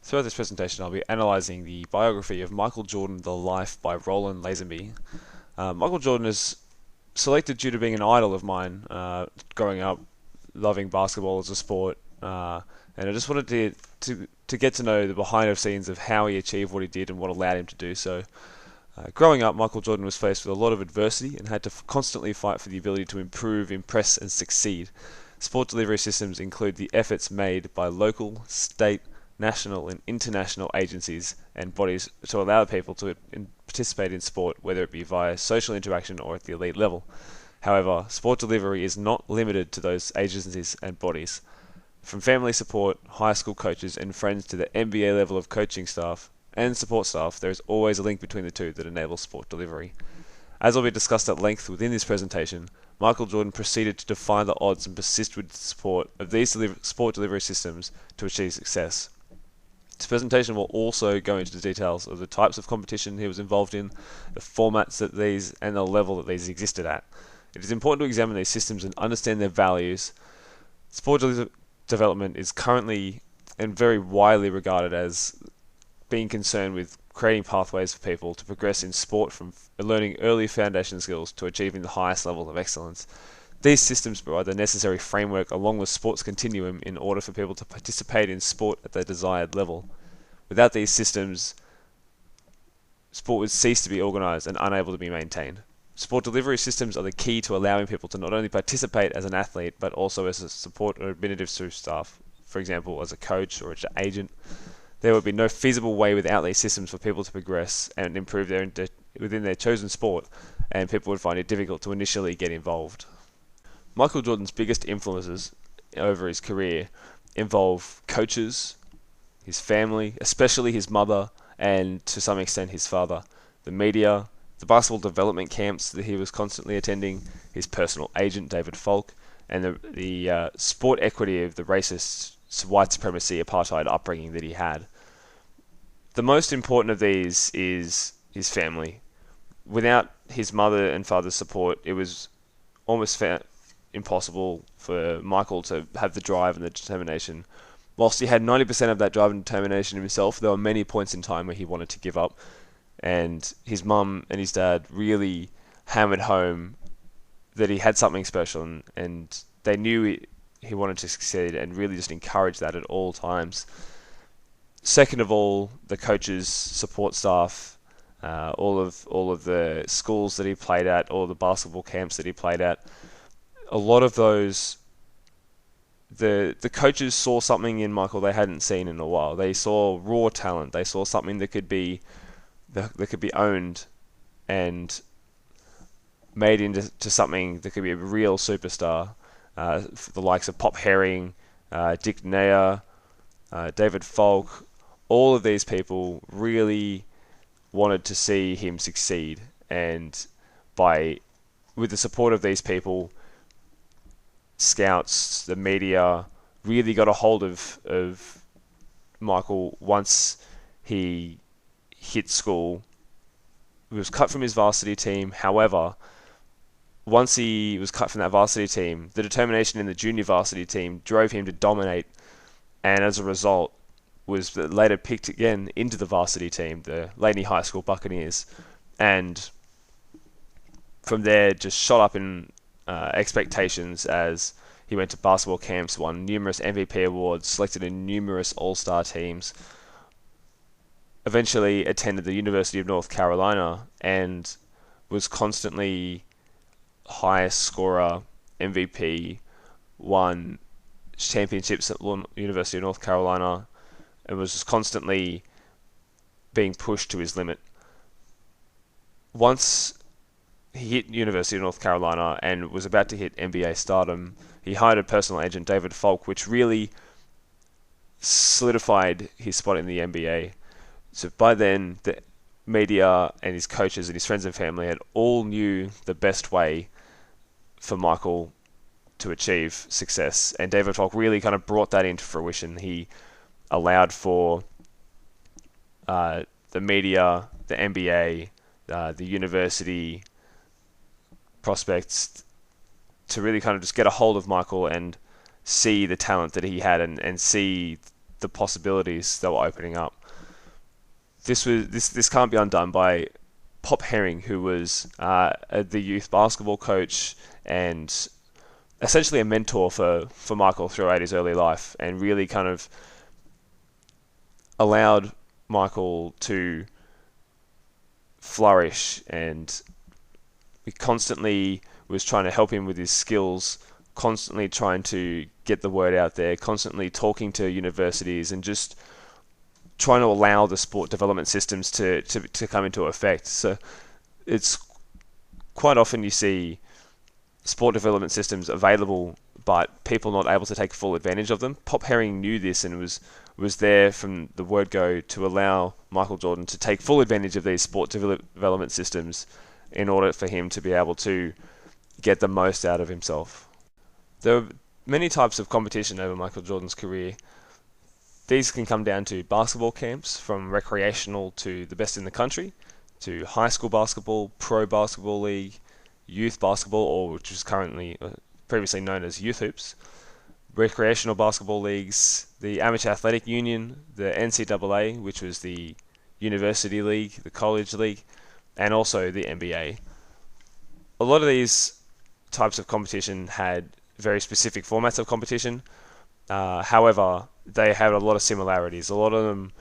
Throughout this presentation, I'll be analysing the biography of Michael Jordan, The Life by Roland Lazenby. Michael Jordan is selected due to being an idol of mine growing up, loving basketball as a sport, and I just wanted to get to know the behind the scenes of how he achieved what he did and what allowed him to do so. Growing up, Michael Jordan was faced with a lot of adversity and had to constantly fight for the ability to improve, impress, and succeed. Sport delivery systems include the efforts made by local, state, national, and international agencies and bodies to allow people to participate in sport, whether it be via social interaction or at the elite level. However, sport delivery is not limited to those agencies and bodies. From family support, high school coaches, and friends to the NBA level of coaching staff and support staff, there is always a link between the two that enables sport delivery. As will be discussed at length within this presentation, Michael Jordan proceeded to defy the odds and persist with the support of these sport delivery systems to achieve success. This presentation will also go into the details of the types of competition he was involved in, the formats that these, and the level that these existed at. It is important to examine these systems and understand their values. Sport development is currently and very widely regarded as being concerned with creating pathways for people to progress in sport from learning early foundation skills to achieving the highest level of excellence. These systems provide the necessary framework along with sports continuum in order for people to participate in sport at their desired level. Without these systems, sport would cease to be organised and unable to be maintained. Sport delivery systems are the key to allowing people to not only participate as an athlete, but also as a support or administrative staff, for example, as a coach or as an agent. There would be no feasible way without these systems for people to progress and improve within their chosen sport, and people would find it difficult to initially get involved. Michael Jordan's biggest influences over his career involve coaches, his family, especially his mother, and to some extent his father, the media, the basketball development camps that he was constantly attending, his personal agent David Falk, and the sport equity of the racist white supremacy apartheid upbringing that he had. The most important of these is his family. Without his mother and father's support, it was almost impossible for Michael to have the drive and the determination. Whilst he had 90% of that drive and determination himself, there were many points in time where he wanted to give up, and his mum and his dad really hammered home that he had something special, and they knew he wanted to succeed and really just encouraged that at all times. Second of all, the coaches, support staff, all of the schools that he played at, all the basketball camps that he played at, a lot of those, the coaches saw something in Michael they hadn't seen in a while. They saw raw talent. They saw something that could be owned and made into something that could be a real superstar. The likes of Pop Herring, Dick Nair, David Falk, all of these people really wanted to see him succeed, and with the support of these people, scouts, the media really got a hold of Michael once he hit school. He was cut from his varsity team. However, once he was cut from that varsity team, the determination in the junior varsity team drove him to dominate, and as a result was later picked again into the varsity team, the Laney High School Buccaneers, and from there just shot up in expectations as he went to basketball camps, won numerous MVP awards, selected in numerous all-star teams, eventually attended the University of North Carolina and was constantly highest scorer, MVP, won championships at University of North Carolina, and was just constantly being pushed to his limit. Once he hit University of North Carolina and was about to hit NBA stardom, he hired a personal agent, David Falk, which really solidified his spot in the NBA. So by then, the media and his coaches and his friends and family had all knew the best way for Michael to achieve success, and David Falk really kind of brought that into fruition. He allowed for the media, the NBA, the university prospects to really kind of just get a hold of Michael and see the talent that he had and see the possibilities that were opening up. This can't be undone by Pop Herring, who was the youth basketball coach and essentially a mentor for Michael throughout his early life, and really kind of allowed Michael to flourish, and he constantly was trying to help him with his skills, constantly trying to get the word out there, constantly talking to universities, and just trying to allow the sport development systems to come into effect. So it's quite often you see sport development systems available, but people not able to take full advantage of them. Pop Herring knew this and was there from the word go to allow Michael Jordan to take full advantage of these sport development systems in order for him to be able to get the most out of himself. There are many types of competition over Michael Jordan's career. These can come down to basketball camps, from recreational to the best in the country, to high school basketball, pro basketball league, youth basketball, or which is currently previously known as youth hoops, recreational basketball leagues, the Amateur Athletic Union, the NCAA, which was the University League, the College League, and also the NBA. A lot of these types of competition had very specific formats of competition. However, they had a lot of similarities. A lot of them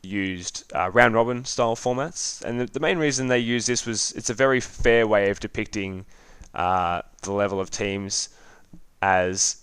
used round-robin style formats, and the main reason they used this was it's a very fair way of depicting the level of teams, as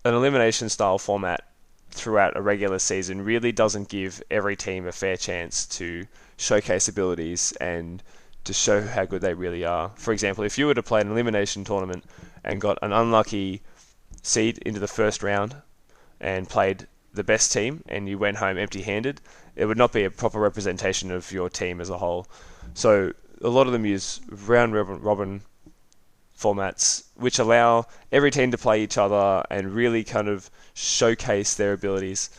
an elimination style format throughout a regular season really doesn't give every team a fair chance to showcase abilities and to show how good they really are. For example, if you were to play an elimination tournament and got an unlucky seed into the first round and played the best team and you went home empty-handed, it would not be a proper representation of your team as a whole. So a lot of them use round-robin formats, which allow every team to play each other and really kind of showcase their abilities.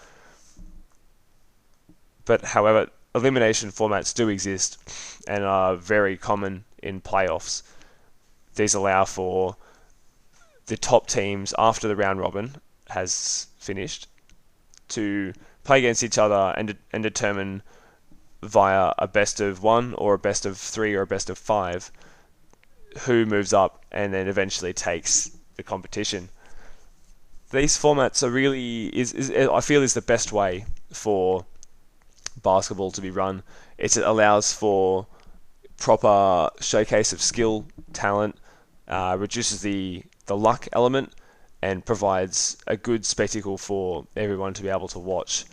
But however, elimination formats do exist and are very common in playoffs. These allow for the top teams, after the round robin has finished, to play against each other and determine via a best of one or a best of three or a best of five who moves up and then eventually takes the competition. These formats are really I feel is the best way for basketball to be run. It allows for proper showcase of skill, talent, reduces the luck element, and provides a good spectacle for everyone to be able to watch.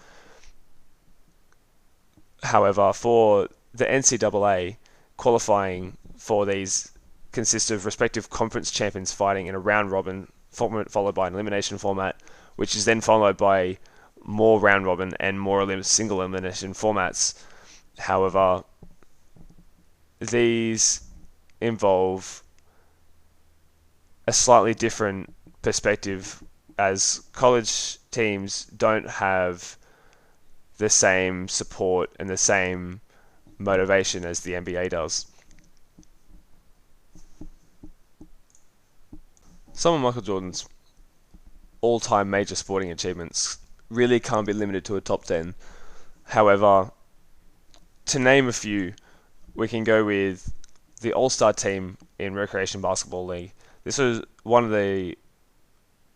However, for the NCAA, qualifying for these consists of respective conference champions fighting in a round-robin format, followed by an elimination format, which is then followed by more round-robin and more single elimination formats. However, these involve a slightly different perspective, as college teams don't have the same support and the same motivation as the NBA does. Some of Michael Jordan's all-time major sporting achievements really can't be limited to a top 10. However, to name a few, we can go with the All-Star team in Recreation Basketball League. This was one of the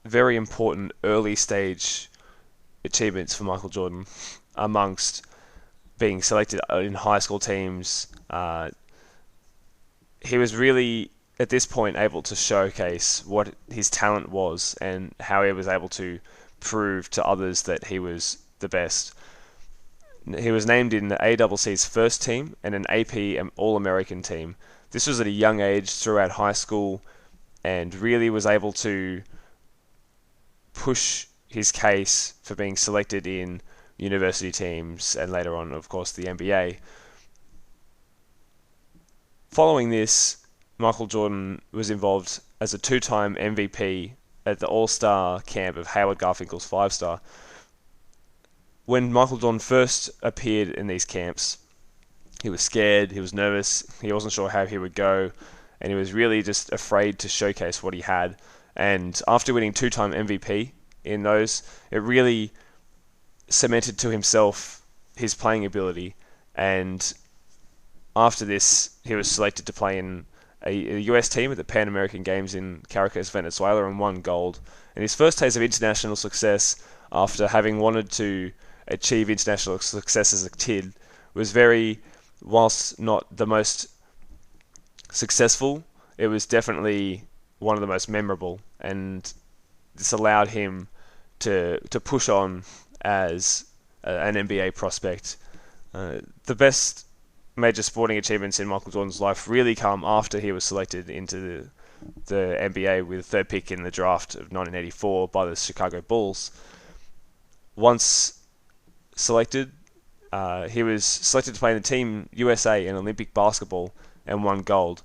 very important early stage achievements for Michael Jordan, amongst being selected in high school teams. He was really, at this point, able to showcase what his talent was and how he was able to prove to others that he was the best. He was named in the ACC's first team and an AP All-American team. This was at a young age throughout high school, and really was able to push his case for being selected in university teams and later on, of course, the NBA. Following this, Michael Jordan was involved as a two-time MVP at the All-Star camp of Howard Garfinkel's 5-star. When Michael Jordan first appeared in these camps, he was scared, he was nervous, he wasn't sure how he would go, and he was really just afraid to showcase what he had. And after winning two-time MVP in those, it really cemented to himself his playing ability, and after this, he was selected to play in a US team at the Pan American Games in Caracas, Venezuela, and won gold. And his first taste of international success, after having wanted to achieve international success as a kid, was very, whilst not the most successful, it was definitely one of the most memorable. And this allowed him to push on as an NBA prospect. The best major sporting achievements in Michael Jordan's life really come after he was selected into the NBA with third pick in the draft of 1984 by the Chicago Bulls. Once selected, he was selected to play in the Team USA in Olympic basketball and won gold.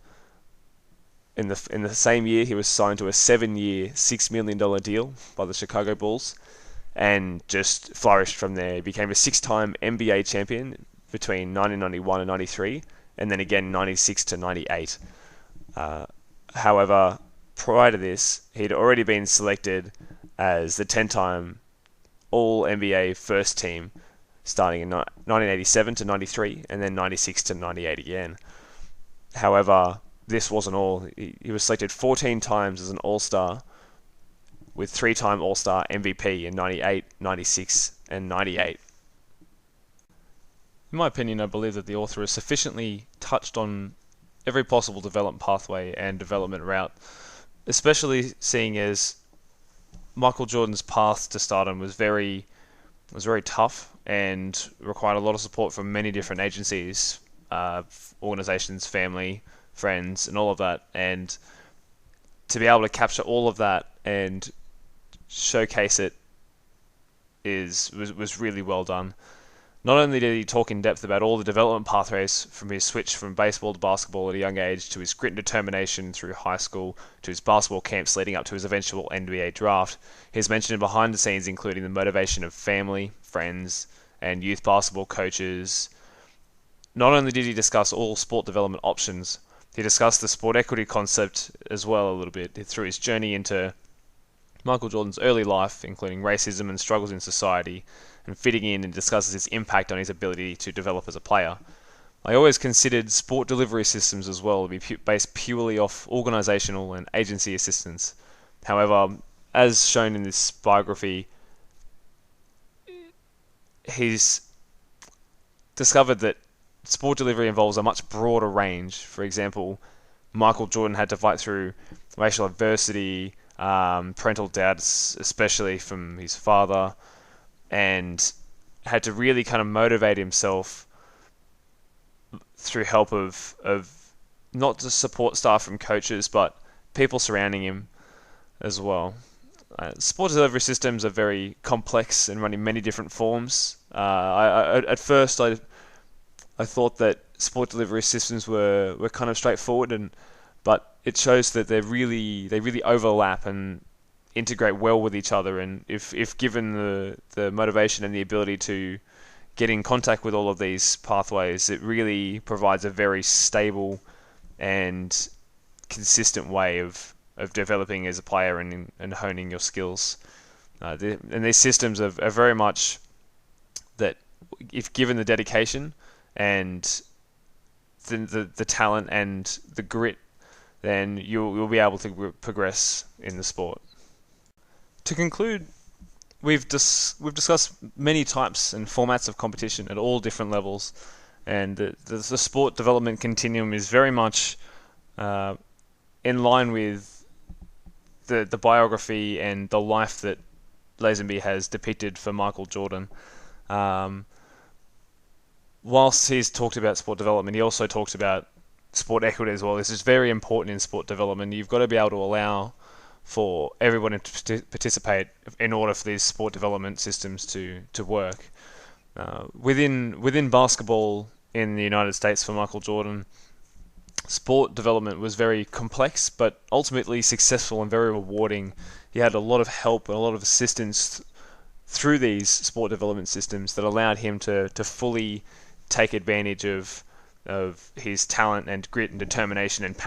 In the same year, he was signed to a 7-year, $6 million deal by the Chicago Bulls and just flourished from there. He became a 6-time NBA champion between 1991 and 93, and then again 96 to 98. However, prior to this, he'd already been selected as the 10-time All-NBA first team, starting in 1987 to 93, and then 96 to 98 again. However, this wasn't all. He was selected 14 times as an All-Star, with 3-time All-Star MVP in 98, 96, and 98. In my opinion, I believe that the author has sufficiently touched on every possible development pathway and development route, especially seeing as Michael Jordan's path to stardom was very tough and required a lot of support from many different agencies, organizations, family, friends, and all of that. And to be able to capture all of that and showcase it was really well done. Not only did he talk in depth about all the development pathways from his switch from baseball to basketball at a young age, to his grit and determination through high school, to his basketball camps leading up to his eventual NBA draft, he's mentioned behind the scenes including the motivation of family, friends, and youth basketball coaches. Not only did he discuss all sport development options, he discussed the sport equity concept as well a little bit through his journey into Michael Jordan's early life, including racism and struggles in society, and fitting in, and discusses its impact on his ability to develop as a player. I always considered sport delivery systems as well to be based purely off organisational and agency assistance. However, as shown in this biography, he's discovered that sport delivery involves a much broader range. For example, Michael Jordan had to fight through racial adversity, parental doubts, especially from his father, and had to really kind of motivate himself through help of not just support staff from coaches, but people surrounding him as well. Sport delivery systems are very complex and run in many different forms. At first, I thought that sport delivery systems were kind of straightforward, but it shows that they really overlap and integrate well with each other. And if given the motivation and the ability to get in contact with all of these pathways, it really provides a very stable and consistent way of developing as a player and honing your skills. And these systems are very much that, if given the dedication and the talent and the grit, then you'll be able to progress in the sport. To conclude, we've discussed many types and formats of competition at all different levels, and the sport development continuum is very much in line with the biography and the life that Lazenby has depicted for Michael Jordan. Whilst he's talked about sport development, he also talks about sport equity as well. This is very important in sport development. You've got to be able to allow for everyone to participate in order for these sport development systems to work. Within basketball in the United States for Michael Jordan, sport development was very complex, but ultimately successful and very rewarding. He had a lot of help and a lot of assistance through these sport development systems that allowed him to fully take advantage of his talent and grit and determination and